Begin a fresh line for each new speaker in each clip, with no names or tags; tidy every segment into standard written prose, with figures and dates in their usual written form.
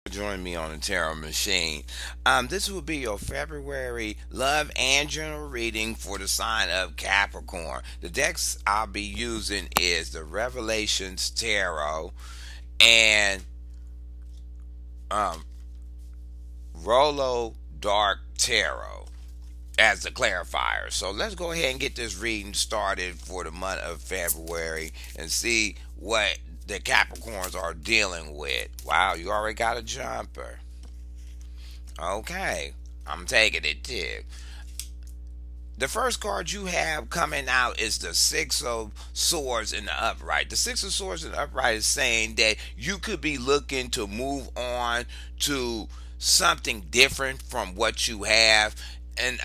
Join me on the Tarot Machine. This will be your February love and general reading for the sign of Capricorn. The decks I'll be using is the Revelations Tarot and um, Rolo Dark Tarot as the clarifier. So let's go ahead and get this reading started for the month of February and see what the Capricorns are dealing with. Wow, you already got a jumper. Okay, I'm taking it too. The first card you have coming out is the Six of Swords in the upright. The Six of Swords in the upright is saying that you could be looking to move on to something different from what you have. And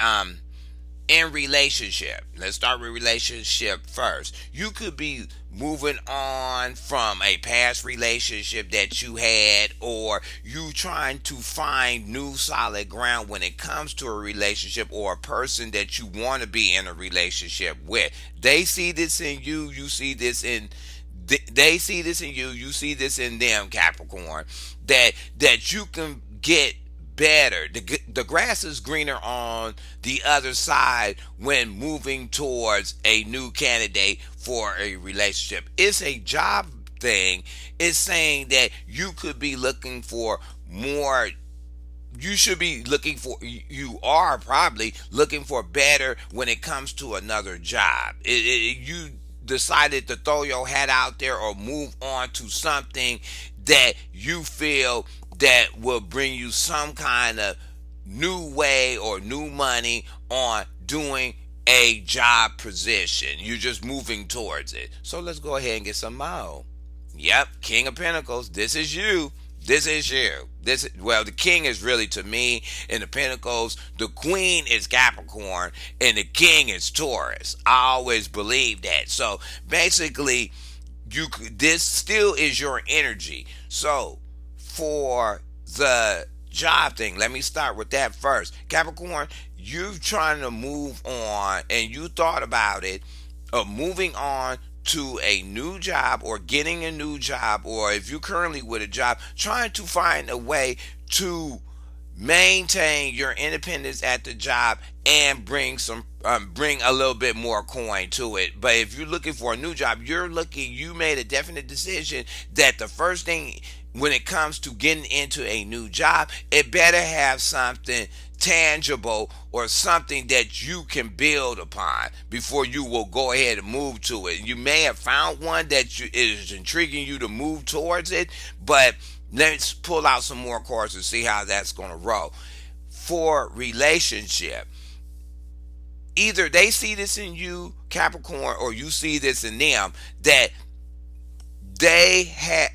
in relationship, let's start with relationship first. You could be moving on from a past relationship that you had, or you trying to find new solid ground when it comes to a relationship or a person that you want to be in a relationship with. They see this in you, you see this in they see this in you, you see this in them, Capricorn, that you can get better. The grass is greener on the other side when moving towards a new candidate for a relationship. It's a job thing. It's saying that you could be looking for more. You should be looking for, you are probably looking for better when it comes to another job. You decided to throw your hat out there or move on to something that you feel that will bring you some kind of new way or new money on doing a job position. You're just moving towards it. So let's go ahead and get some more. Yep, King of Pentacles. This is you. This is you. Well, the king is really to me in the Pentacles. The queen is Capricorn, and the king is Taurus. I always believe that. So basically, this still is your energy. So for the job thing, let me start with that first. Capricorn, you're trying to move on, and you thought about it of moving on to a new job or getting a new job, or if you're currently with a job, trying to find a way to maintain your independence at the job and bring a little bit more coin to it. But if you're looking for a new job, you made a definite decision that the first thing when it comes to getting into a new job, it better have something tangible or something that you can build upon before you will go ahead and move to it. You may have found one that is intriguing you to move towards it, but let's pull out some more cards and see how that's going to roll. For relationship, either they see this in you, Capricorn, or you see this in them, that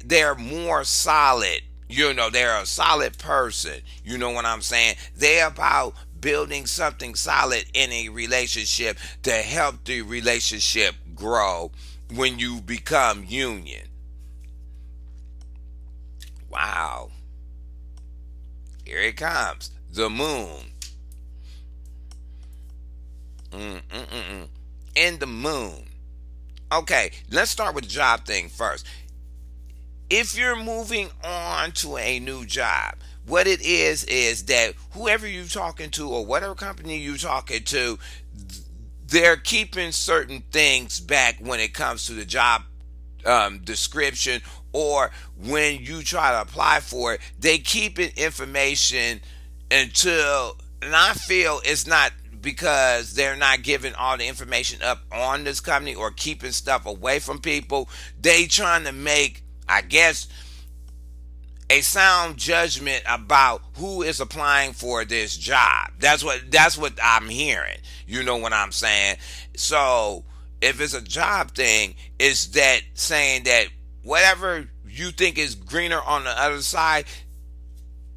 they're more solid. They're a solid person. You know what I'm saying? They're about building something solid in a relationship to help the relationship grow when you become union. Wow. Here it comes. The moon. In the moon. Okay, let's start with the job thing first. If you're moving on to a new job, what it is that whoever you're talking to or whatever company you're talking to, they're keeping certain things back when it comes to the job description, or when you try to apply for it, they keep it information until, and I feel it's not because they're not giving all the information up on this company or keeping stuff away from people. They trying to make, I guess, a sound judgment about who is applying for this job. That's what I'm hearing. You know what I'm saying? So if it's a job thing, it's that saying that whatever you think is greener on the other side,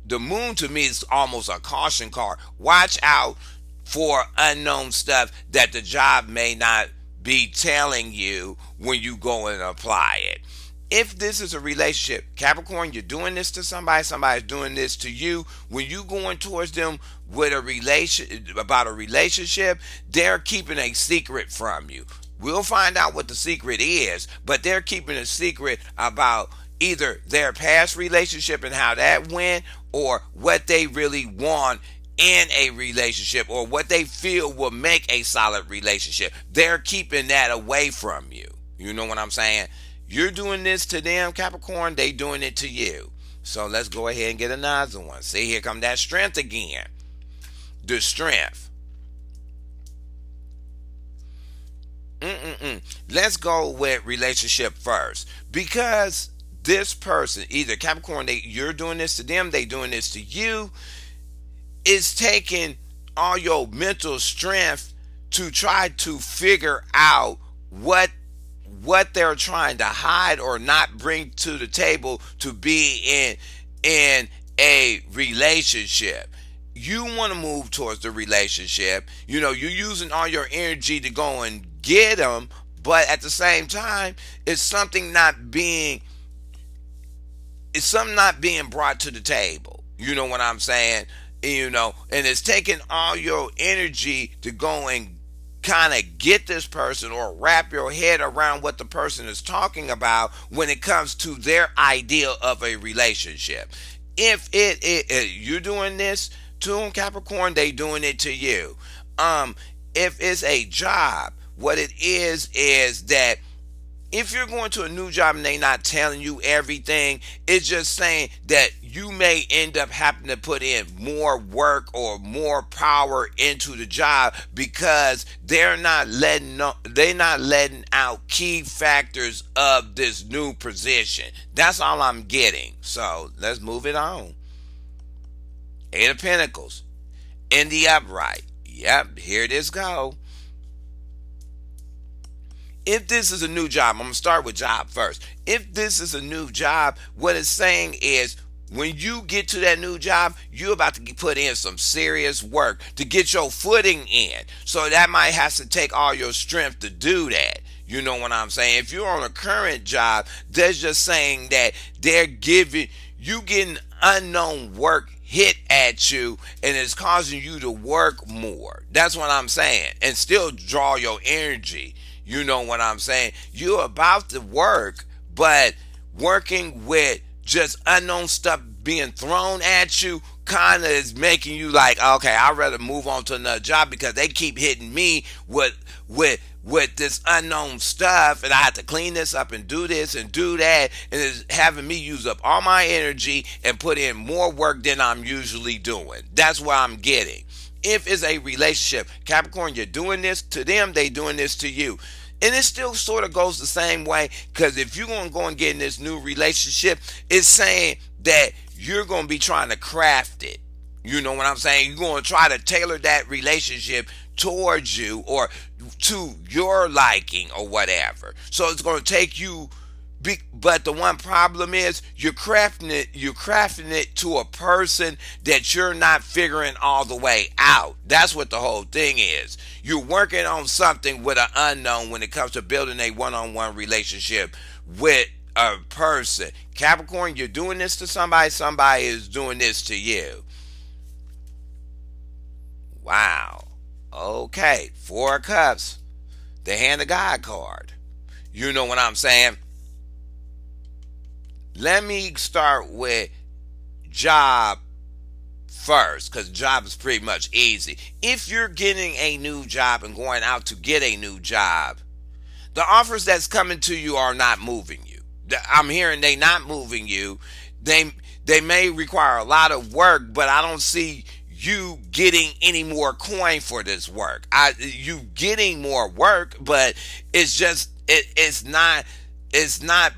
the moon to me is almost a caution card. Watch out for unknown stuff that the job may not be telling you when you go and apply it. If this is a relationship, Capricorn, you're doing this to somebody, somebody's doing this to you. When you going towards them with about a relationship, they're keeping a secret from you. We'll find out what the secret is, but they're keeping a secret about either their past relationship and how that went, or what they really want in a relationship, or what they feel will make a solid relationship. They're keeping that away from you. You know what I'm saying? You're doing this to them, Capricorn, they doing it to you. So let's go ahead and get another one. See, here come that strength again. The strength. Let's go with relationship first, because this person, either Capricorn, you're doing this to them, they doing this to you, is taking all your mental strength to try to figure out what they're trying to hide or not bring to the table to be in a relationship. You want to move towards the relationship. You're using all your energy to go and get them, but at the same time, it's something not being brought to the table. You know what I'm saying? And it's taking all your energy to go and kind of get this person, or wrap your head around what the person is talking about when it comes to their idea of a relationship. If you're doing this to them, Capricorn, they doing it to you. If it's a job, what it is that if you're going to a new job and they not telling you everything, it's just saying that you may end up having to put in more work or more power into the job, because they're not letting out key factors of this new position. That's all I'm getting. So let's move it on. Eight of Pentacles in the upright. Yep, here this go. If this is a new job, I'm going to start with job first. If this is a new job, what it's saying is, when you get to that new job, you're about to put in some serious work to get your footing in. So that might have to take all your strength to do that. You know what I'm saying? If you're on a current job, they're just saying that they're getting unknown work hit at you, and it's causing you to work more. That's what I'm saying. And still draw your energy. You know what I'm saying? You're about to work, but working with just unknown stuff being thrown at you kind of is making you like, okay, I'd rather move on to another job, because they keep hitting me with this unknown stuff, and I have to clean this up and do this and do that, and it's having me use up all my energy and put in more work than I'm usually doing. That's what I'm getting. If it's a relationship, Capricorn, you're doing this to them, they doing this to you. And it still sort of goes the same way, because if you're going to go and get in this new relationship, it's saying that you're going to be trying to craft it. You know what I'm saying? You're going to try to tailor that relationship towards you, or to your liking, or whatever. So it's going to take you, but the one problem is you're crafting it to a person that you're not figuring all the way out. That's what the whole thing is. You're working on something with an unknown when it comes to building a one-on-one relationship with a person. Capricorn, you're doing this to somebody is doing this to you. Wow. Okay, Four of Cups, the Hand of God card. You know what I'm saying? Let me start with job first, because job is pretty much easy. If you're getting a new job and going out to get a new job, the offers that's coming to you are not moving you. I'm hearing they not moving you. They may require a lot of work, but I don't see you getting any more coin for this work. You getting more work, but it's just it's not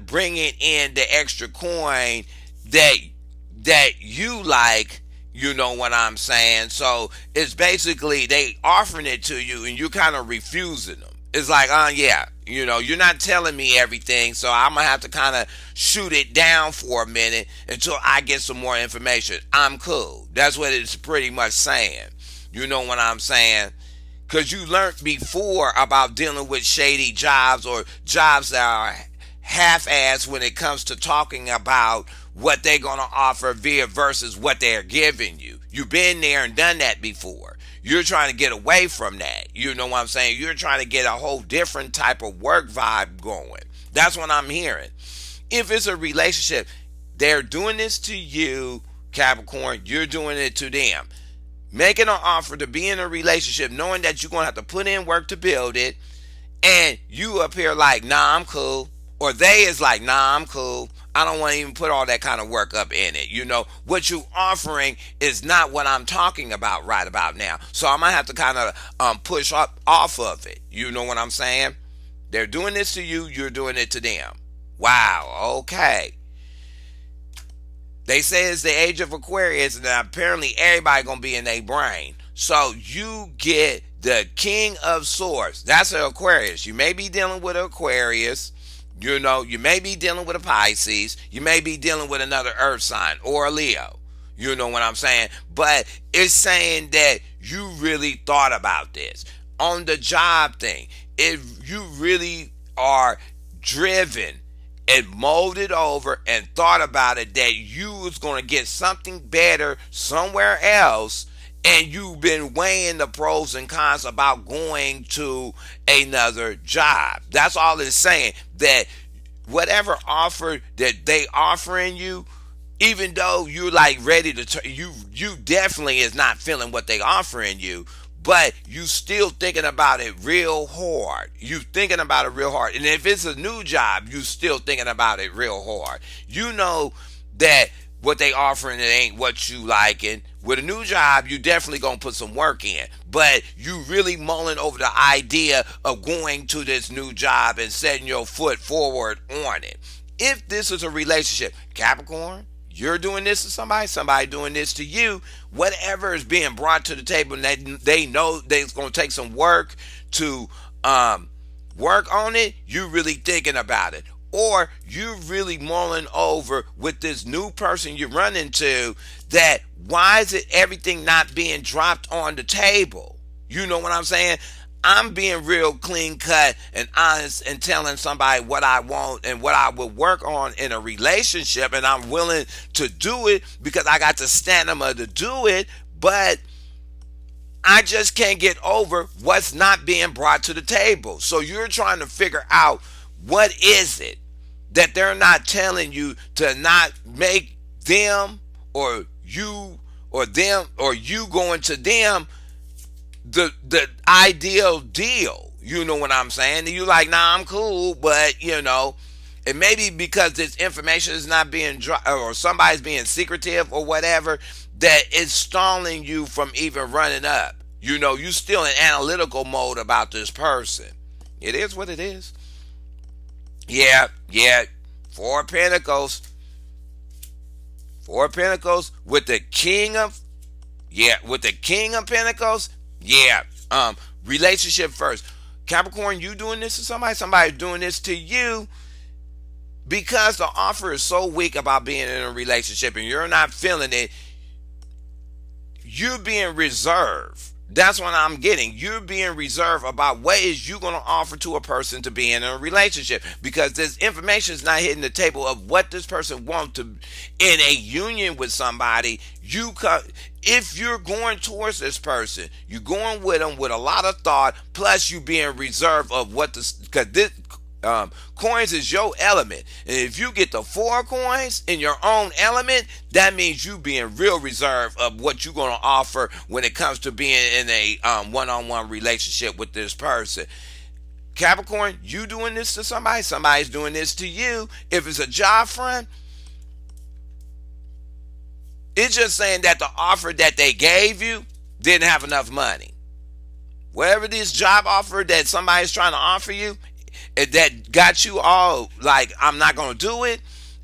bringing in the extra coin that you like. You know what I'm saying? So it's basically they offering it to you and you kind of refusing them. It's like, yeah, you're not telling me everything, so I'm going to have to kind of shoot it down for a minute until I get some more information. I'm cool. That's what it's pretty much saying. You know what I'm saying? Because you learned before about dealing with shady jobs, or jobs that are half-assed when it comes to talking about what they're going to offer versus what they're giving you. You've been there and done that before. You're trying to get away from that. You know what I'm saying? You're trying to get a whole different type of work vibe going. That's what I'm hearing. If it's a relationship, they're doing this to you, Capricorn, you're doing it to them. Making an offer to be in a relationship knowing that you're going to have to put in work to build it, and you up here like, nah, I'm cool. Or they is like, nah, I'm cool. I don't want to even put all that kind of work up in it. What you offering is not what I'm talking about right about now. So I might have to kind of push up off of it. You know what I'm saying? They're doing this to you, you're doing it to them. Wow, okay. They say it's the age of Aquarius, and apparently everybody gonna be in their brain. So you get the King of Swords. That's an Aquarius. You may be dealing with an Aquarius. You may be dealing with a Pisces. You may be dealing with another Earth sign or a Leo. You know what I'm saying? But it's saying that you really thought about this. On the job thing, if you really are driven and molded over and thought about it that you was going to get something better somewhere else, and you've been weighing the pros and cons about going to another job. That's all it's saying. That whatever offer that they offering you, even though you're like ready to you definitely is not feeling what they offering you, but you still thinking about it real hard. You thinking about it real hard. And if it's a new job, you still thinking about it real hard. You know that what they offering, it ain't what you liking. With a new job, you definitely gonna put some work in, but you really mulling over the idea of going to this new job and setting your foot forward on it. If this is a relationship, Capricorn, you're doing this to somebody doing this to you, whatever is being brought to the table, and they know that it's gonna take some work to work on it, you really thinking about it. Or you're really mulling over with this new person you run into that why is it everything not being dropped on the table? You know what I'm saying? I'm being real clean cut and honest and telling somebody what I want and what I would work on in a relationship, and I'm willing to do it because I got the stamina to do it, but I just can't get over what's not being brought to the table. So you're trying to figure out what is it that they're not telling you to not make them or you or them or you going to them the ideal deal. You know what I'm saying? And you like, nah, I'm cool, but it may be because this information is not being or somebody's being secretive or whatever, that it's stalling you from even running up. You still in analytical mode about this person. It is what it is. Yeah. Four of Pentacles. Four of Pentacles with the King of Pentacles. Yeah. Relationship first. Capricorn, you doing this to somebody doing this to you, because the offer is so weak about being in a relationship and you're not feeling it. You're being reserved. That's what I'm getting. You're being reserved about what is you going to offer to a person to be in a relationship, because this information is not hitting the table of what this person wants to in a union with somebody. If you're going towards this person, you're going with them with a lot of thought, plus you being reserved of what this, because this coins is your element, and if you get the 4 coins in your own element, that means you being real reserved of what you're going to offer when it comes to being in a one-on-one relationship with this person. Capricorn, you doing this to somebody's doing this to you. If it's a job front, it's just saying that the offer that they gave you didn't have enough money. Whatever this job offer that somebody's trying to offer you, that got you all like, I'm not going to do it,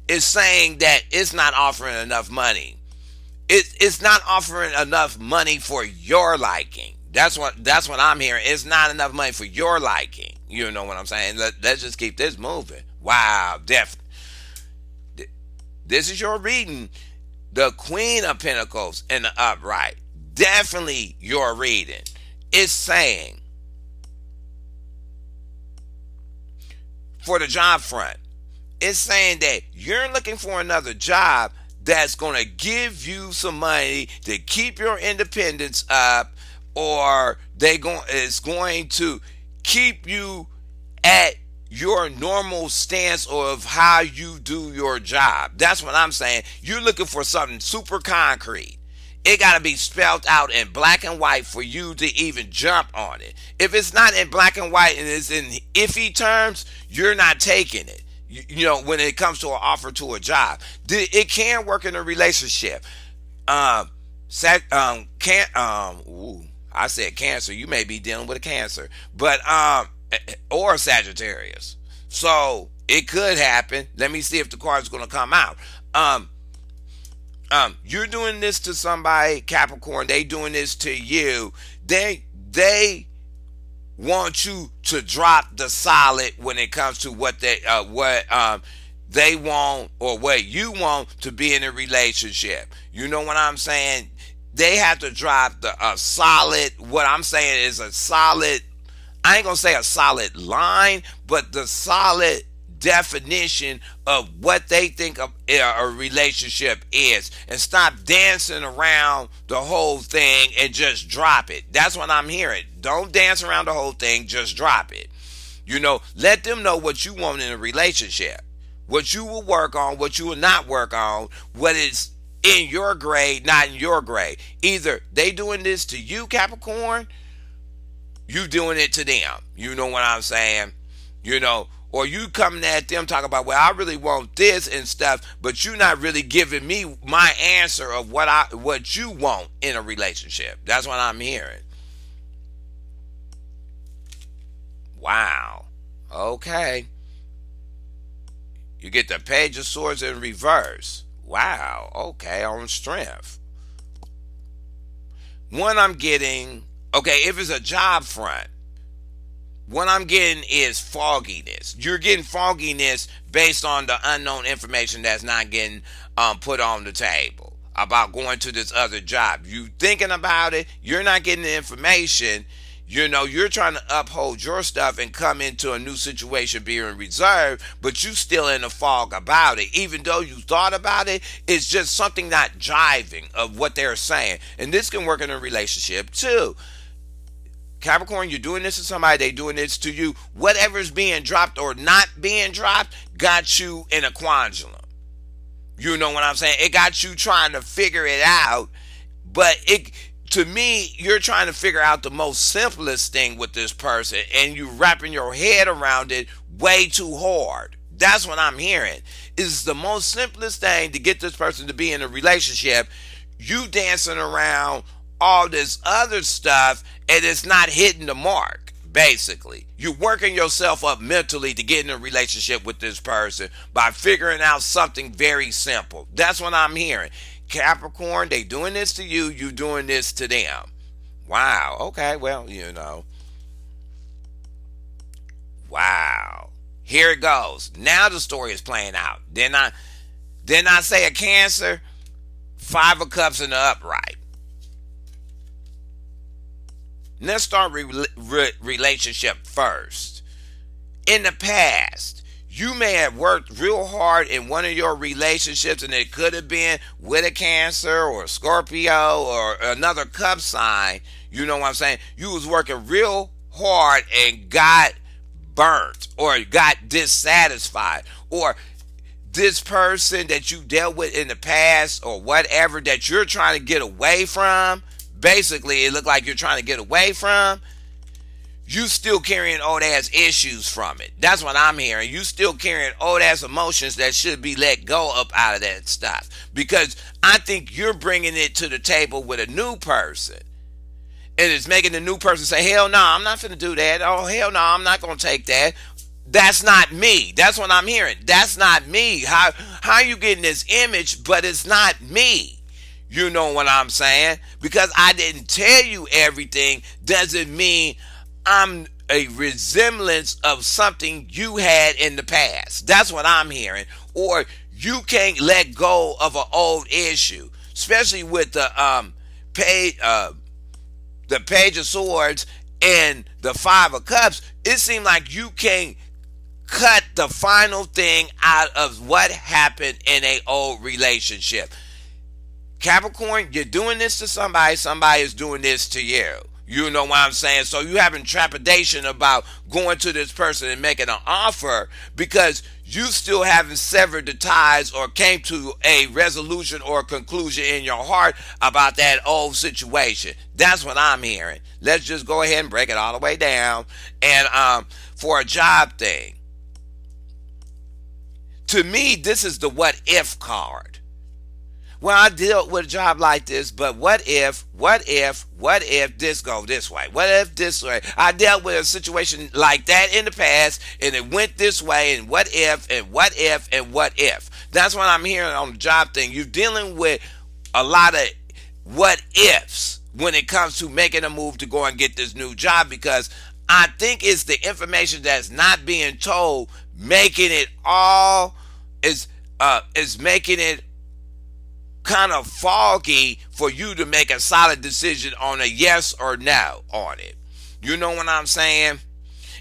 is saying that it's not offering enough money. It's not offering enough money for your liking. That's what I'm hearing. It's not enough money for your liking. You know what I'm saying? Let's just keep this moving. Wow, definitely. This is your reading. The Queen of Pentacles in the upright. Definitely your reading. It's saying, for the job front, it's saying that you're looking for another job that's going to give you some money to keep your independence up, or it's going to keep you at your normal stance of how you do your job. That's what I'm saying. You're looking for something super concrete. It got to be spelled out in black and white for you to even jump on it. If it's not in black and white and it's in iffy terms, you're not taking it. When it comes to an offer to a job, it can work in a relationship. Um, can't ooh, I said cancer. You may be dealing with a cancer, but or Sagittarius. So it could happen. Let me see if the card's going to come out. Um, you're doing this to somebody, Capricorn. They doing this to you. They want you to drop the solid when it comes to they want or what you want to be in a relationship. You know what I'm saying? They have to drop the a solid. What I'm saying is a solid. I ain't gonna say a solid line, but the solid definition of what they think a relationship is, and stop dancing around the whole thing and just drop it. That's what I'm hearing. Don't dance around the whole thing, just drop it. Let them know what you want in a relationship, what you will work on, what you will not work on, what is in your grade, not in your grade. Either they doing this to you, Capricorn, you doing it to them. You know what I'm saying? Or you coming at them talking about, well, I really want this and stuff, but you not really giving me my answer of what you want in a relationship. That's what I'm hearing. Wow. Okay. You get the Page of Swords in reverse. Wow. Okay, on strength. One I'm getting, okay, if it's a job front, what I'm getting is fogginess. You're getting fogginess based on the unknown information that's not getting put on the table about going to this other job. You thinking about it, you're not getting the information. You're trying to uphold your stuff and come into a new situation being reserved, but you still in the fog about it. Even though you thought about it, it's just something not jiving of what they're saying. And this can work in a relationship too. Capricorn, you're doing this to somebody, they doing this to you. Whatever's being dropped or not being dropped got you in a quandrum. You know what I'm saying? It got you trying to figure it out, but to me, you're trying to figure out the most simplest thing with this person, and you wrapping your head around it way too hard. That's what I'm hearing. It's the most simplest thing to get this person to be in a relationship. You dancing around all this other stuff, and it's not hitting the mark. Basically, you're working yourself up mentally to get in a relationship with this person by figuring out something very simple. That's what I'm hearing. Capricorn, they doing this to you, you doing this to them. Wow. Okay, well, wow. Here it goes. Now the story is playing out. Then I say a Cancer, 5 of Cups in the upright. Let's start relationship first. In the past, you may have worked real hard in one of your relationships, and it could have been with a Cancer or a Scorpio or another Cup sign. You know what I'm saying? You was working real hard and got burnt or got dissatisfied, or this person that you dealt with in the past or whatever that you're trying to get away from. Basically, it looked like you're trying to get away from. You still carrying old ass issues from it. That's what I'm hearing. You still carrying old ass emotions that should be let go up out of that stuff. Because I think you're bringing it to the table with a new person. And it's making the new person say, hell no, I'm not finna do that. Oh, hell no, I'm not going to take that. That's not me. That's what I'm hearing. That's not me. How you getting this image, but it's not me? You know what I'm saying? Because I didn't tell you everything doesn't mean I'm a resemblance of something you had in the past. That's what I'm hearing. Or you can't let go of an old issue, especially with the Page of Swords and the 5 of Cups. It seemed like you can't cut the final thing out of what happened in a old relationship. Capricorn, you're doing this to somebody, somebody is doing this to you. You know what I'm saying? So you having trepidation about going to this person and making an offer because you still haven't severed the ties or came to a resolution or a conclusion in your heart about that old situation. That's what I'm hearing. Let's just go ahead and break it all the way down. And for a job thing, to me, this is the what if card. Well, I dealt with a job like this, but what if this go this way? What if this way? I dealt with a situation like that in the past, and it went this way, and what if, and what if, and what if. That's what I'm hearing on the job thing. You're dealing with a lot of what ifs when it comes to making a move to go and get this new job because I think it's the information that's not being told, making it all is making it kind of foggy for you to make a solid decision on a yes or no on it. You know what I'm saying?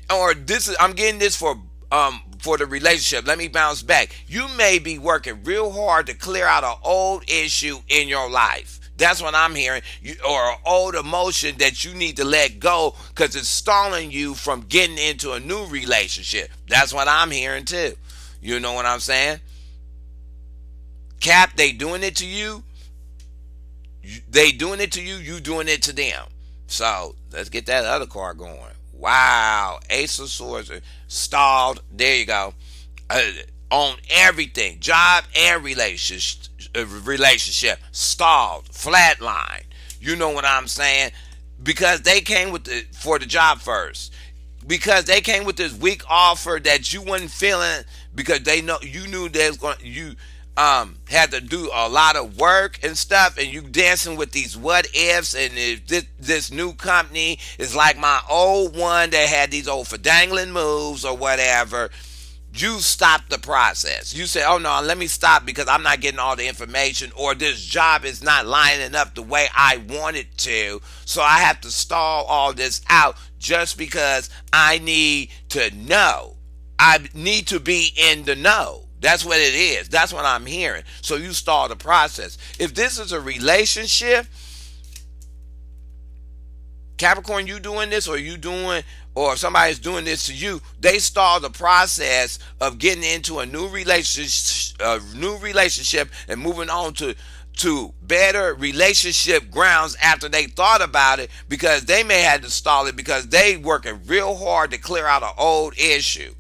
Or this is I'm getting this for the relationship. Let me bounce back. You may be working real hard to clear out an old issue in your life. That's what I'm hearing. Or an old emotion that you need to let go because it's stalling you from getting into a new relationship. That's what I'm hearing too. You know what I'm saying? Cap, they doing it to you. They doing it to you. You doing it to them. So let's get that other card going. Wow, Ace of Swords stalled. There you go. On everything, job and relationship stalled, flatline. You know what I'm saying? Because they came with for the job first. Because they came with this weak offer that you wasn't feeling because they know you knew they was going you had to do a lot of work and stuff, and you dancing with these what ifs, and if this new company is like my old one that had these old dangling moves or whatever. You stop the process. You say, oh no, let me stop because I'm not getting all the information, or this job is not lining up the way I want it to, so I have to stall all this out just because I need to know. I need to be in the know. That's what it is. That's what I'm hearing. So you stall the process. If this is a relationship, Capricorn, you doing this, or somebody's doing this to you, they stall the process of getting into a new relationship and moving on to better relationship grounds after they thought about it, because they may have to stall it because they working real hard to clear out an old issue.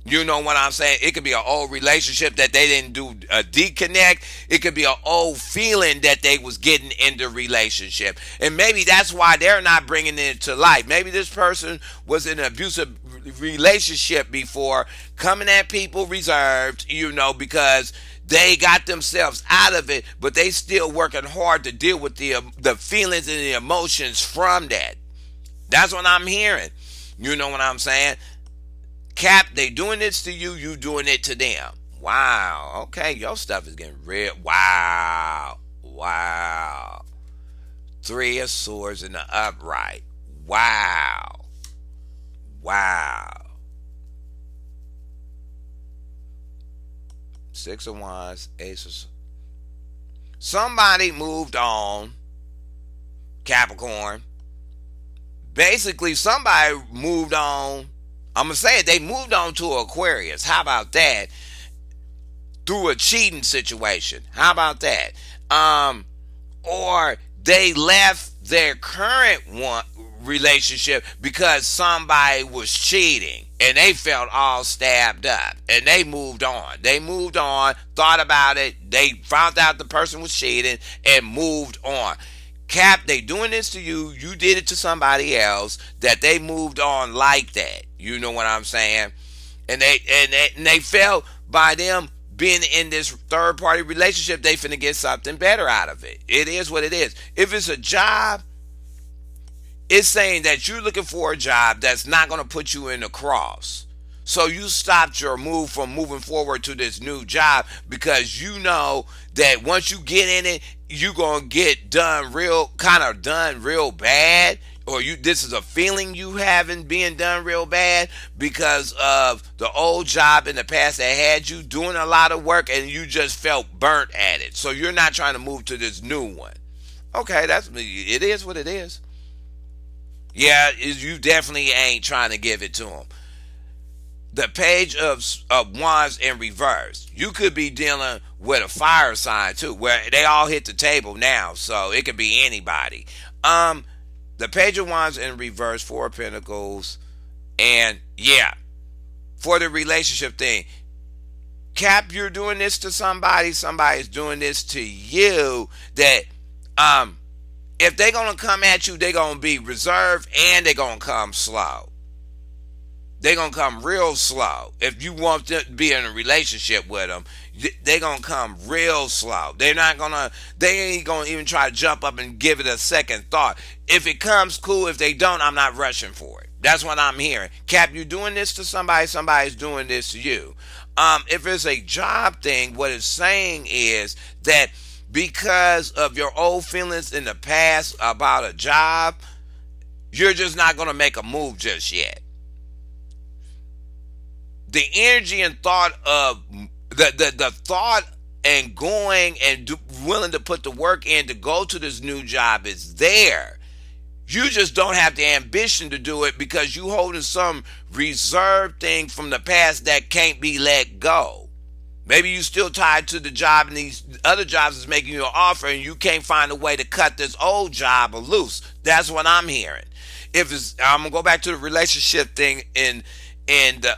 You know what I'm saying? It could be an old relationship that they didn't do a deconnect. It could be an old feeling that they was getting in the relationship. And maybe that's why they're not bringing it to life. Maybe this person was in an abusive relationship before, coming at people reserved, because they got themselves out of it, but they still working hard to deal with the feelings and the emotions from that. That's what I'm hearing. You know what I'm saying? Cap, they doing this to you, you doing it to them. Wow. Okay, your stuff is getting real. Wow. Wow. Three of Swords in the upright. Wow. Wow. Six of Wands, Ace of Swords. Somebody moved on, Capricorn. Basically, somebody moved on. I'm going to say it. They moved on to Aquarius. How about that? Through a cheating situation. How about that? Or they left their current relationship because somebody was cheating and they felt all stabbed up and they moved on. They moved on, thought about it. They found out the person was cheating and moved on. Cap, they doing this to you. You did it to somebody else that they moved on like that. You know what I'm saying? And they felt by them being in this third party relationship, they finna get something better out of it. It is what it is. If it's a job, it's saying that you're looking for a job that's not going to put you in the cross. So you stopped your move from moving forward to this new job because you know that once you get in it, you're going to get done real bad. Or this is a feeling you having being done real bad because of the old job in the past that had you doing a lot of work and you just felt burnt at it. So you're not trying to move to this new one. Okay, it is what it is. Yeah, you definitely ain't trying to give it to them. The page of wands in reverse. You could be dealing with a fire sign too, where they all hit the table now, so it could be anybody. Um, the page of wands in reverse, four of pentacles, and yeah, for the relationship thing, Cap, you're doing this to somebody. Somebody's doing this to you. That um, if they're gonna come at you, they're gonna be reserved and they're gonna come slow. They're gonna come real slow. If you want to be in a relationship with them, they're gonna come real slow. They're not gonna. They ain't gonna even try to jump up and give it a second thought. If it comes, cool. If they don't, I'm not rushing for it. That's what I'm hearing. Cap, you doing this to somebody. Somebody's doing this to you. If it's a job thing, what it's saying is that because of your old feelings in the past about a job, you're just not gonna make a move just yet. The energy and thought of the thought and going and willing to put the work in to go to this new job is there. You just don't have the ambition to do it because you holding some reserved thing from the past that can't be let go. Maybe you still tied to the job and these other jobs is making you an offer and you can't find a way to cut this old job loose. That's what I'm hearing. If it's, I'm gonna go back to the relationship thing in the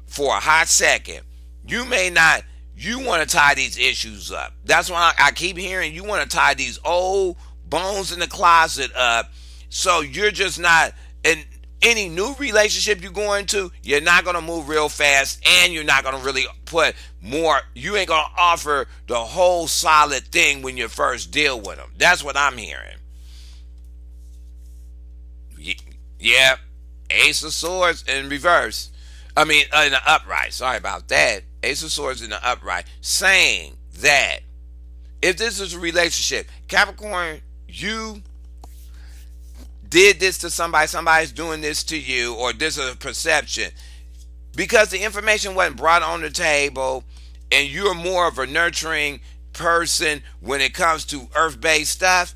for a hot second. You may not. You want to tie these issues up. That's why I keep hearing you want to tie these old bones in the closet up. So you're just not in any new relationship you go into. You're not gonna move real fast, and you're not gonna really put more. You ain't gonna offer the whole solid thing when you first deal with them. That's what I'm hearing. Yeah, Ace of Swords in reverse. I mean, in the upright. Sorry about that. Ace of Swords in the upright. Saying that if this is a relationship, Capricorn, you did this to somebody, somebody's doing this to you, or this is a perception. Because the information wasn't brought on the table, and you're more of a nurturing person when it comes to earth based stuff,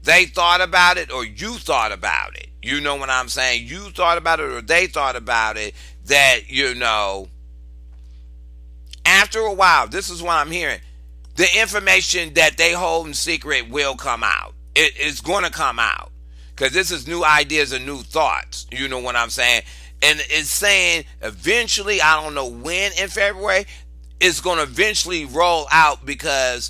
they thought about it or you thought about it. You know what I'm saying? You thought about it or they thought about it that, after a while, this is what I'm hearing. The information that they hold in secret will come out. It's going to come out. Because this is new ideas and new thoughts. You know what I'm saying? And it's saying eventually, I don't know when in February, it's going to eventually roll out because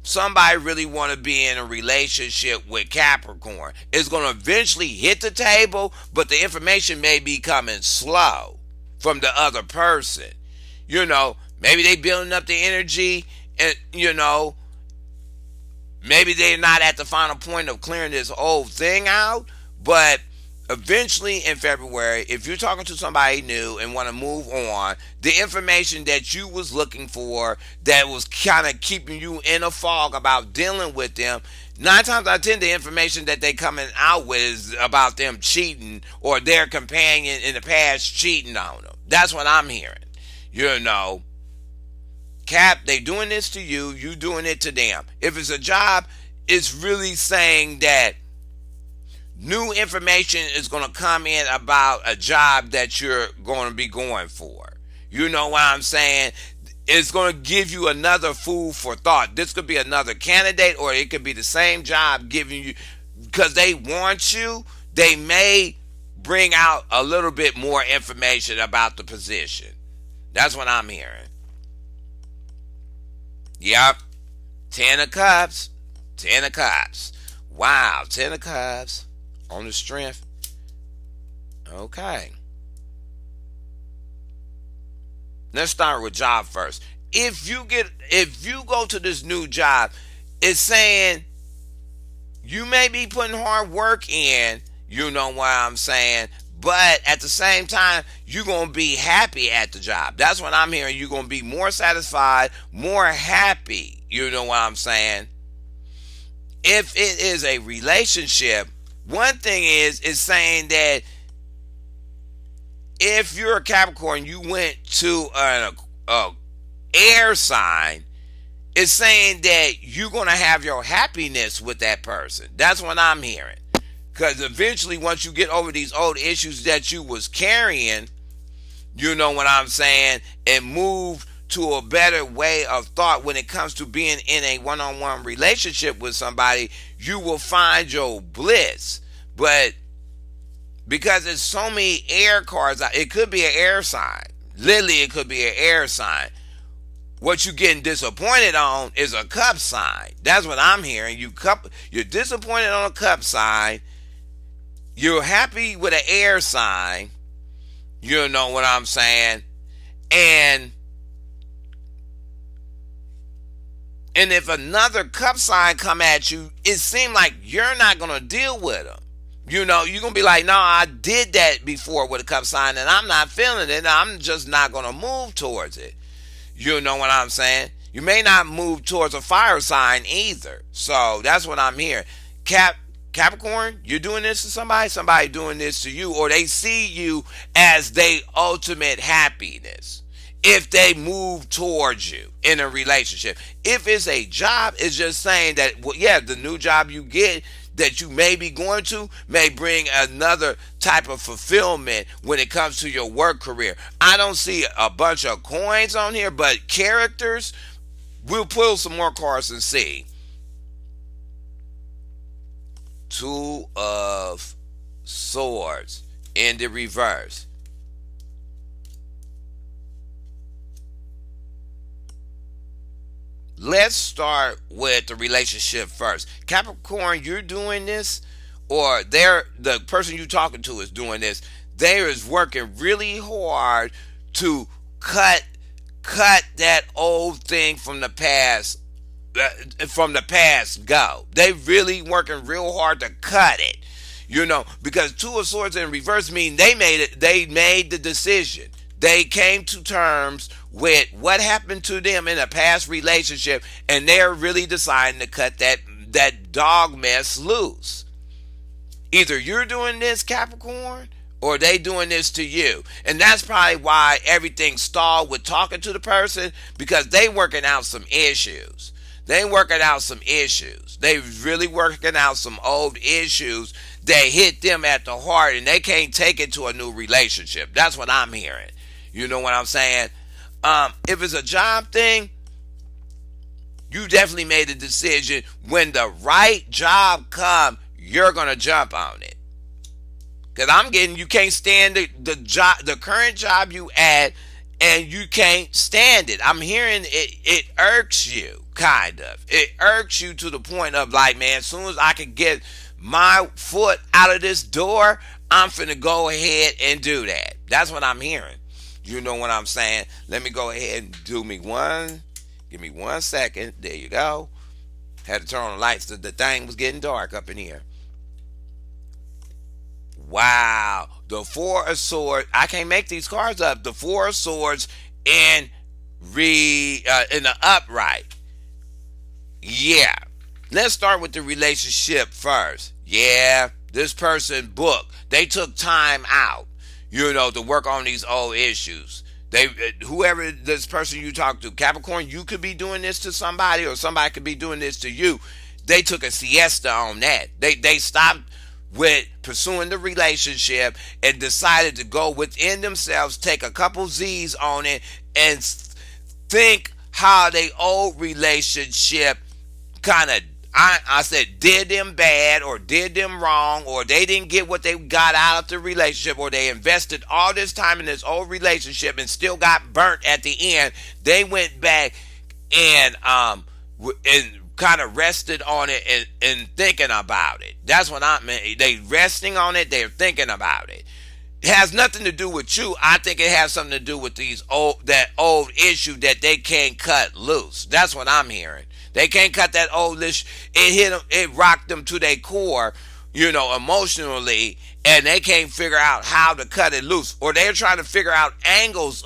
somebody really want to be in a relationship with Capricorn. It's going to eventually hit the table, but the information may be coming slow from the other person. Maybe they building up the energy and, maybe they're not at the final point of clearing this old thing out, but eventually in February, if you're talking to somebody new and want to move on, the information that you was looking for that was kind of keeping you in a fog about dealing with them, 9 times out of 10, the information that they coming out with is about them cheating or their companion in the past cheating on them. That's what I'm hearing. Cap, they doing this to you, you doing it to them. If it's a job, it's really saying that new information is going to come in about a job that you're going to be going for. You know what I'm saying? It's going to give you another food for thought. This could be another candidate or it could be the same job giving you, because they want you, they may bring out a little bit more information about the position. That's what I'm hearing. Yep. 10 of Cups. 10 of Cups. Wow. 10 of Cups. On the strength. Okay. Let's start with job first. If you go to this new job, it's saying you may be putting hard work in, you know what I'm saying, but at the same time, you're going to be happy at the job. That's what I'm hearing. You're going to be more satisfied, more happy. You know what I'm saying? If it is a relationship, one thing is saying that if you're a Capricorn, you went to an air sign, It's saying that you're going to have your happiness with that person. That's what I'm hearing. Because eventually, once you get over these old issues that you was carrying, you know what I'm saying, and move to a better way of thought when it comes to being in a one-on-one relationship with somebody, you will find your bliss. But because there's so many air cards, it could be an air sign. Literally, it could be an air sign. What you getting disappointed on is a cup sign. That's what I'm hearing. You're disappointed on a cup sign. You're happy with an air sign. You know what I'm saying? And if another cup sign come at you, it seems like you're not gonna deal with them. You know, you're gonna be like, no, I did that before with a cup sign, and I'm not feeling it. I'm just not gonna move towards it. You know what I'm saying? You may not move towards a fire sign either. So that's what I'm hearing. Capricorn, you're doing this to somebody doing this to you, or they see you as their ultimate happiness. If they move towards you in a relationship. If it's a job, it's just saying that, well, yeah, the new job you get that you may be going to may bring another type of fulfillment when it comes to your work career. I don't see a bunch of coins on here, but characters, we'll pull some more cards and see. Two of Swords in the reverse. Let's start with the relationship first. Capricorn, you're doing this, or the person you're talking to is doing this. They is working really hard to cut that old thing from the past go. They really working real hard to cut it. You know, because Two of Swords in reverse mean they made it. They made the decision. They came to terms with what happened to them in a past relationship, and they're really deciding to cut that dog mess loose. Either you're doing this, Capricorn, or they doing this to you. And that's probably why everything stalled with talking to the person, because they working out some issues. They working out some issues. They really working out some old issues that hit them at the heart, and they can't take it to a new relationship. That's what I'm hearing. You know what I'm saying? If it's a job thing, you definitely made a decision. When the right job comes, you're gonna jump on it. Cause I'm getting, you can't stand the current job you at, and you can't stand it. I'm hearing it irks you, kind of. It irks you to the point of like, man, as soon as I can get my foot out of this door, I'm finna go ahead and do that. That's what I'm hearing. You know what I'm saying? Let me go ahead and give me 1 second. There you go. Had to turn on the lights. The thing was getting dark up in here. Wow. The Four of Swords. I can't make these cards up. The Four of Swords in the upright. Yeah. Let's start with the relationship first. Yeah. This person booked. They took time out, you know, to work on these old issues. Whoever this person you talk to, Capricorn, you could be doing this to somebody, or somebody could be doing this to you. They took a siesta on that. They stopped with pursuing the relationship and decided to go within themselves, take a couple Z's on it, and think how they old relationship kind of, I said, did them bad, or did them wrong, or they didn't get what they got out of the relationship, or they invested all this time in this old relationship and still got burnt at the end. They went back and kind of rested on it and thinking about it. That's what I mean. They resting on it. They're thinking about it. It has nothing to do with you. I think it has something to do with that old issue that they can't cut loose. That's what I'm hearing. They can't cut that old issue. It hit them. It rocked them to their core, you know, emotionally, and they can't figure out how to cut it loose. Or they're trying to figure out angles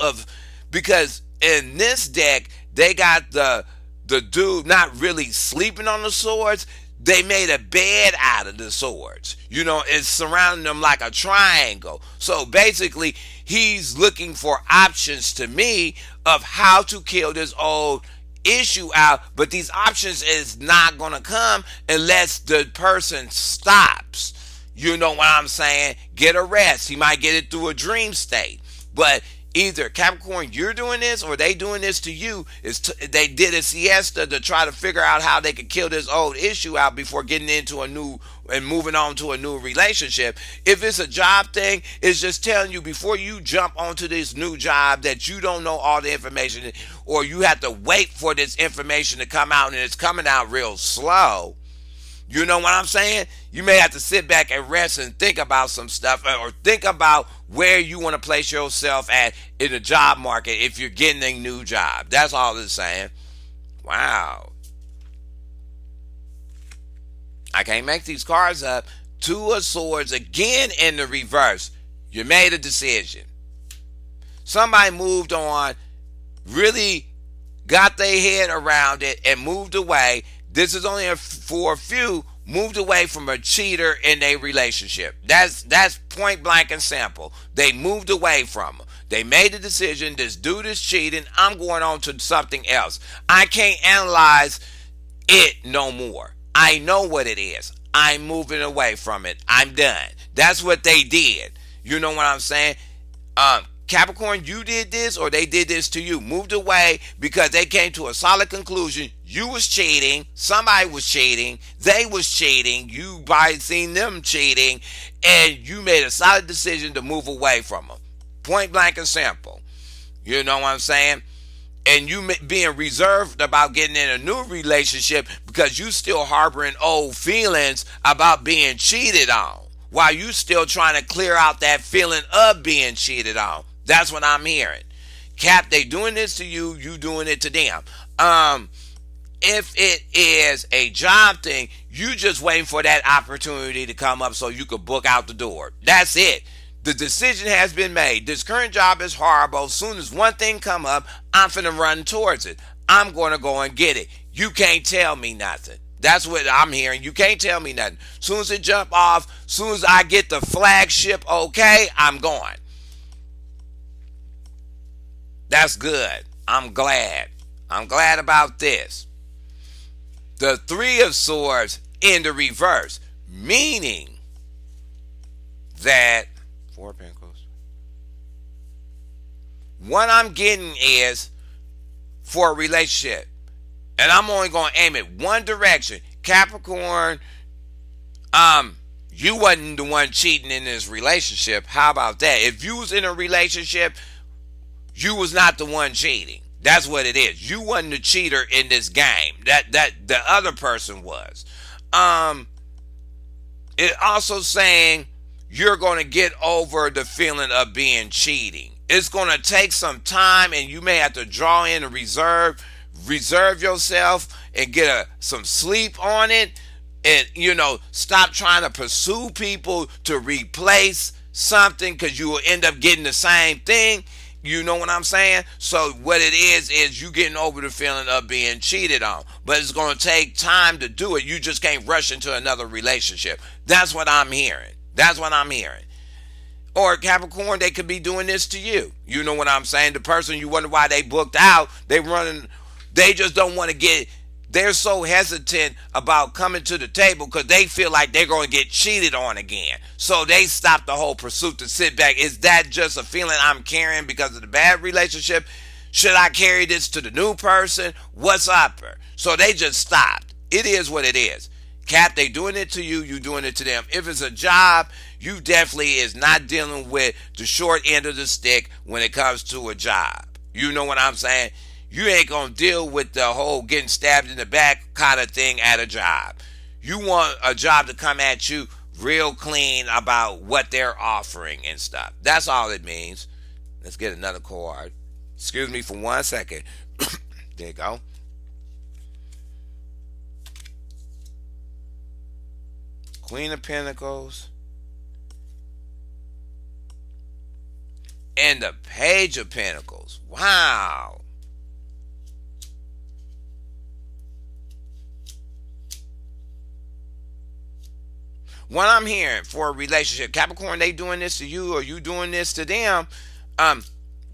because in this deck they got the dude not really sleeping on the swords. They made a bed out of the swords. You know, it's surrounding them like a triangle. So basically, he's looking for options to me of how to kill this old issue out, but these options is not gonna come unless the person stops. You know what I'm saying? Get a rest. He might get it through a dream state. But either Capricorn, you're doing this, or they doing this to you. They did a siesta to try to figure out how they could kill this old issue out before getting into a new and moving on to a new relationship. If it's a job thing, it's just telling you before you jump onto this new job that you don't know all the information, or you have to wait for this information to come out and it's coming out real slow. You know what I'm saying? You may have to sit back and rest and think about some stuff, or think about where you want to place yourself at in the job market if you're getting a new job. That's all it's saying. Wow. I can't make these cards up. Two of Swords again in the reverse. You made a decision. Somebody moved on, really got their head around it and moved away. This is only for a few, moved away from a cheater in a relationship. That's point blank and simple. They moved away from him. They made a decision. This dude is cheating. I'm going on to something else. I can't analyze it no more. I know what it is. I'm moving away from it. I'm done. That's what they did. You know what I'm saying? Capricorn, you did this, or they did this to you. Moved away because they came to a solid conclusion. You was cheating. Somebody was cheating. They was cheating. You probably seen them cheating, and you made a solid decision to move away from them. Point blank and simple. You know what I'm saying? And you being reserved about getting in a new relationship because you still harboring old feelings about being cheated on, while you still trying to clear out that feeling of being cheated on. That's what I'm hearing. Cap, they doing this to you, you doing it to them. If it is a job thing, you just waiting for that opportunity to come up so you could book out the door. That's it. The decision has been made. This current job is horrible. As soon as one thing come up, I'm finna run towards it. I'm going to go and get it. You can't tell me nothing. That's what I'm hearing. You can't tell me nothing. As soon as it jump off, as soon as I get the flagship okay, I'm going. That's good. I'm glad. I'm glad about this. The Three of Swords in the reverse, meaning that Four of Pentacles. What I'm getting is for a relationship, and I'm only going to aim it one direction. Capricorn, you wasn't the one cheating in this relationship. How about that? If you was in a relationship, you was not the one cheating. That's what it is. You wasn't the cheater in this game. That the other person was. It also saying you're going to get over the feeling of being cheating. It's going to take some time, and you may have to draw in a reserve yourself and get some sleep on it, and stop trying to pursue people to replace something, because you will end up getting the same thing. You know what I'm saying? So what it is you getting over the feeling of being cheated on. But it's going to take time to do it. You just can't rush into another relationship. That's what I'm hearing. That's what I'm hearing. Or Capricorn, they could be doing this to you. You know what I'm saying? The person you wonder why they booked out, they just don't want to they're so hesitant about coming to the table because they feel like they're going to get cheated on again. So they stop the whole pursuit to sit back. Is that just a feeling I'm carrying because of the bad relationship? Should I carry this to the new person? What's up? So they just stopped. It is what it is. Cap, they doing it to you, you doing it to them. If it's a job, you definitely is not dealing with the short end of the stick when it comes to a job. You know what I'm saying? You ain't going to deal with the whole getting stabbed in the back kind of thing at a job. You want a job to come at you real clean about what they're offering and stuff. That's all it means. Let's get another card. Excuse me for 1 second. There you go. Queen of Pentacles. And the Page of Pentacles. Wow. What I'm hearing for a relationship, Capricorn, they doing this to you or you doing this to them.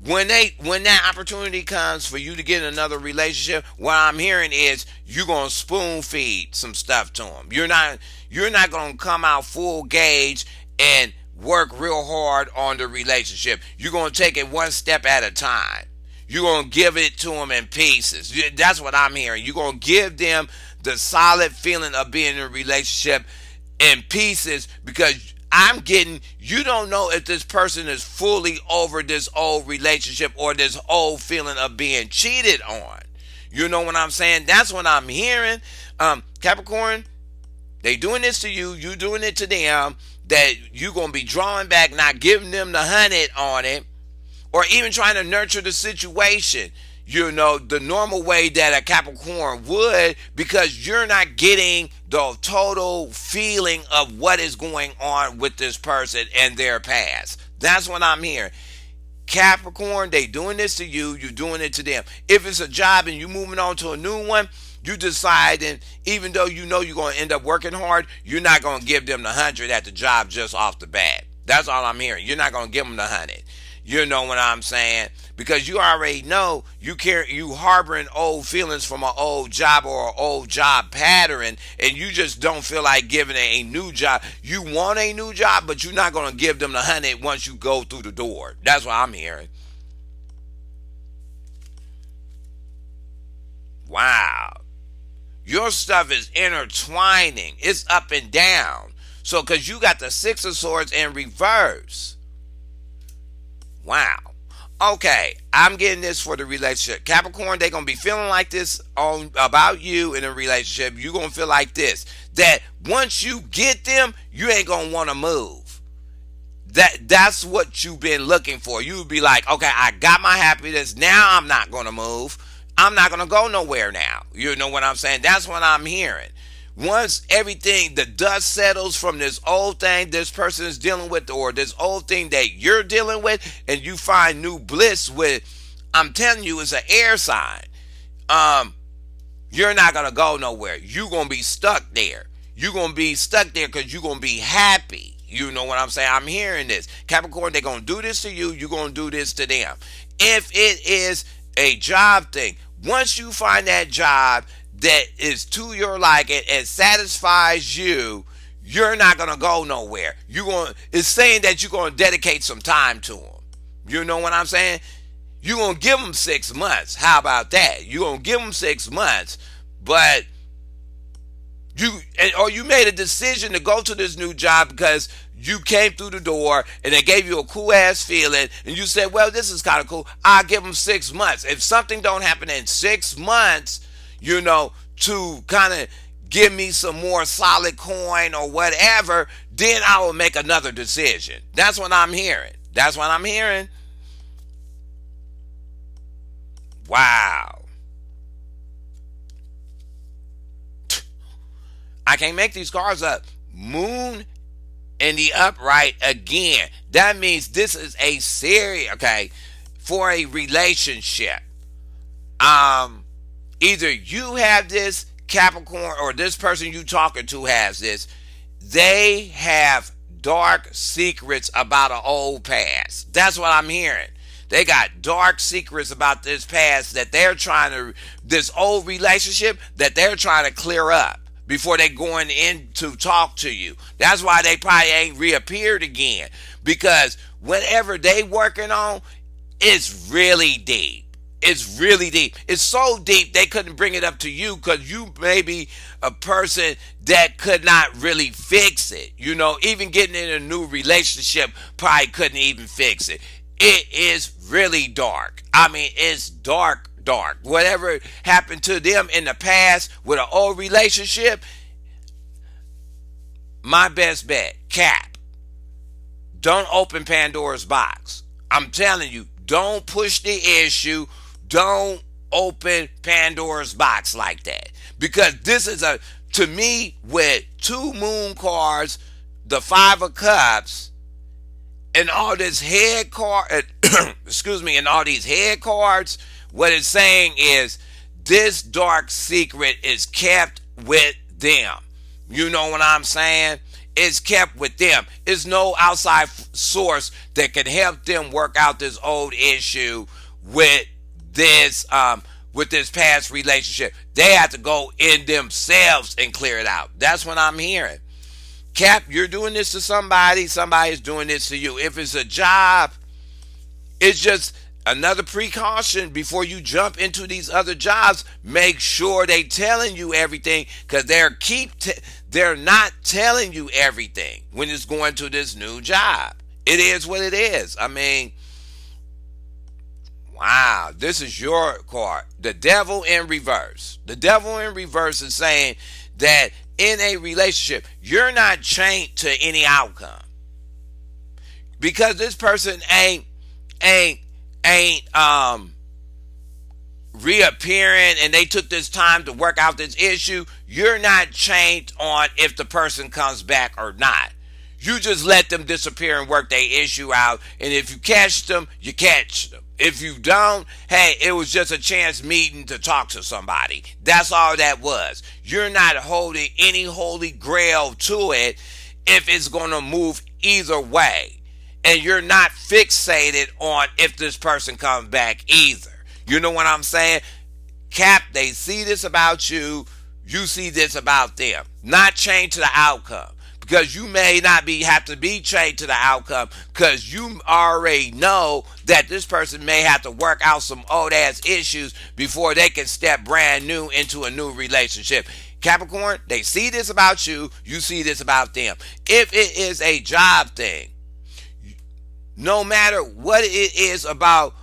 When that opportunity comes for you to get in another relationship, what I'm hearing is you're gonna spoon feed some stuff to them. You're not gonna come out full gauge and work real hard on the relationship. You're gonna take it one step at a time. You're going to give it to them in pieces. That's what I'm hearing. You're going to give them the solid feeling of being in a relationship in pieces, because I'm getting, you don't know if this person is fully over this old relationship or this old feeling of being cheated on. You know what I'm saying? That's what I'm hearing. Capricorn, they doing this to you. You doing it to them. That you going to be drawing back, not giving them the 100 on it, or even trying to nurture the situation, the normal way that a Capricorn would, because you're not getting the total feeling of what is going on with this person and their past. That's what I'm hearing. Capricorn, they doing this to you, you're doing it to them. If it's a job and you're moving on to a new one, you decide, and even though you know you're going to end up working hard, you're not going to give them the 100 at the job just off the bat. That's all I'm hearing. You're not going to give them the 100. You know what I'm saying? Because you already know you harboring old feelings from an old job or an old job pattern, and you just don't feel like giving a new job. You want a new job, but you're not going to give them the 100 once you go through the door. That's what I'm hearing. Wow. Your stuff is intertwining. It's up and down. So, because you got the Six of Swords in reverse. Wow. Okay, I'm getting this for the relationship. Capricorn, they're going to be feeling like this on about you in a relationship. You're going to feel like this. That once you get them, you ain't going to want to move. That's what you've been looking for. You would be like, okay, I got my happiness. Now I'm not going to move. I'm not going to go nowhere now. You know what I'm saying? That's what I'm hearing. Once everything, the dust settles from this old thing this person is dealing with, or this old thing that you're dealing with, and you find new bliss with, I'm telling you, it's an air sign. You're not going to go nowhere. You're going to be stuck there. You're going to be stuck there because you're going to be happy. You know what I'm saying? I'm hearing this. Capricorn, they're going to do this to you. You're going to do this to them. If it is a job thing, once you find that job that is to your liking and satisfies you, you're not gonna go nowhere. It's saying that you're gonna dedicate some time to them. You know what I'm saying? You're gonna give them 6 months. How about that? You're gonna give them 6 months, but you made a decision to go to this new job because you came through the door and they gave you a cool ass feeling, and you said, well, this is kind of cool. I'll give them 6 months. If something don't happen in 6 months, to kind of give me some more solid coin or whatever, then I will make another decision. That's what I'm hearing. That's what I'm hearing. Wow. I can't make these cards up. Moon in the upright again. That means this is a serious, okay, for a relationship. Either you have this, Capricorn, or this person you talking to has this. They have dark secrets about an old past. That's what I'm hearing. They got dark secrets about this past that this old relationship that they're trying to clear up before they going in to talk to you. That's why they probably ain't reappeared again, because whatever they working on is really deep. It's really deep. It's so deep they couldn't bring it up to you because you may be a person that could not really fix it. Even getting in a new relationship probably couldn't even fix it. It is really dark. I mean, it's dark. Whatever happened to them in the past with an old relationship, my best bet, Cap, don't open Pandora's box. I'm telling you, don't push the issue. Don't open Pandora's box like that. Because this is to me, with 2 moon cards, the 5 of cups, and all this head card, excuse me, and all these head cards, what it's saying is this dark secret is kept with them. You know what I'm saying? is kept with them. There's no outside source that can help them work out this old issue with this past relationship. They have to go in themselves and clear it out. That's what I'm hearing. Cap, you're doing this to somebody. Somebody's doing this to you. If it's a job, it's just another precaution before you jump into these other jobs. Make sure they telling you everything, because they're not telling you everything when it's going to this new job. It is what it is. I mean, wow, this is your card. The devil in reverse. The devil in reverse is saying that in a relationship, you're not chained to any outcome, because this person ain't reappearing, and they took this time to work out this issue. You're not chained on if the person comes back or not. You just let them disappear and work their issue out. And if you catch them, you catch them. If you don't, hey, it was just a chance meeting to talk to somebody. That's all that was. You're not holding any holy grail to it if it's going to move either way. And you're not fixated on if this person comes back either. You know what I'm saying? Cap, they see this about you. You see this about them. Not chained to the outcome. Because you may not have to be chained to the outcome, because you already know that this person may have to work out some old ass issues before they can step brand new into a new relationship. Capricorn, they see this about you. You see this about them. If it is a job thing, no matter what it is about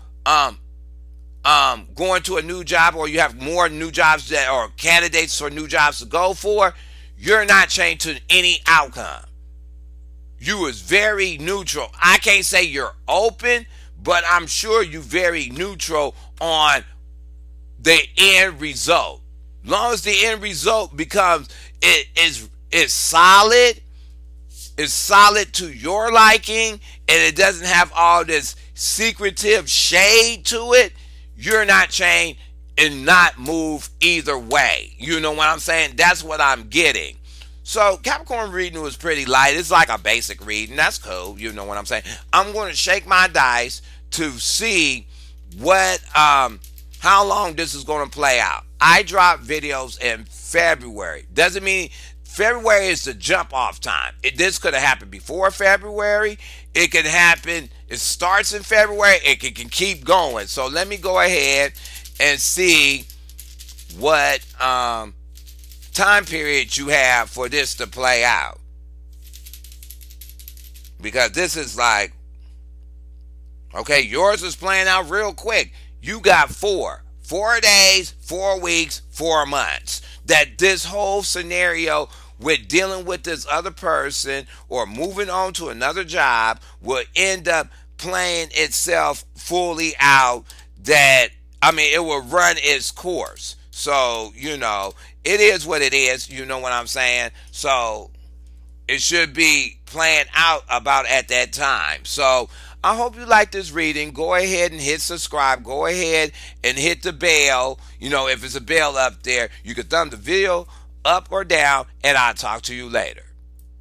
going to a new job, or you have more new jobs that are candidates for new jobs to go for, you're not chained to any outcome. You is very neutral. I can't say you're open, but I'm sure you're very neutral on the end result. Long as the end result becomes is solid, is solid to your liking, and it doesn't have all this secretive shade to it, you're not chained and not move either way. You know what I'm saying? That's what I'm getting. So Capricorn reading was pretty light. It's like a basic reading. That's cool. You know what I'm saying? I'm going to shake my dice to see what how long this is going to play out. I drop videos in February. Doesn't mean February is the jump off time. This could have happened before February. It could happen. It starts in February. It can keep going. So let me go ahead and see what time period you have for this to play out. Because this is like, okay, yours is playing out real quick. You got 4 days, 4 weeks, 4 months. That this whole scenario with dealing with this other person or moving on to another job will end up playing itself fully out. That, I mean, it will run its course. So, you know, it is what it is. You know what I'm saying? So it should be playing out about at that time. So I hope you like this reading. Go ahead and hit subscribe. Go ahead and hit the bell. You know, if it's a bell up there, you can thumb the video up or down, and I'll talk to you later.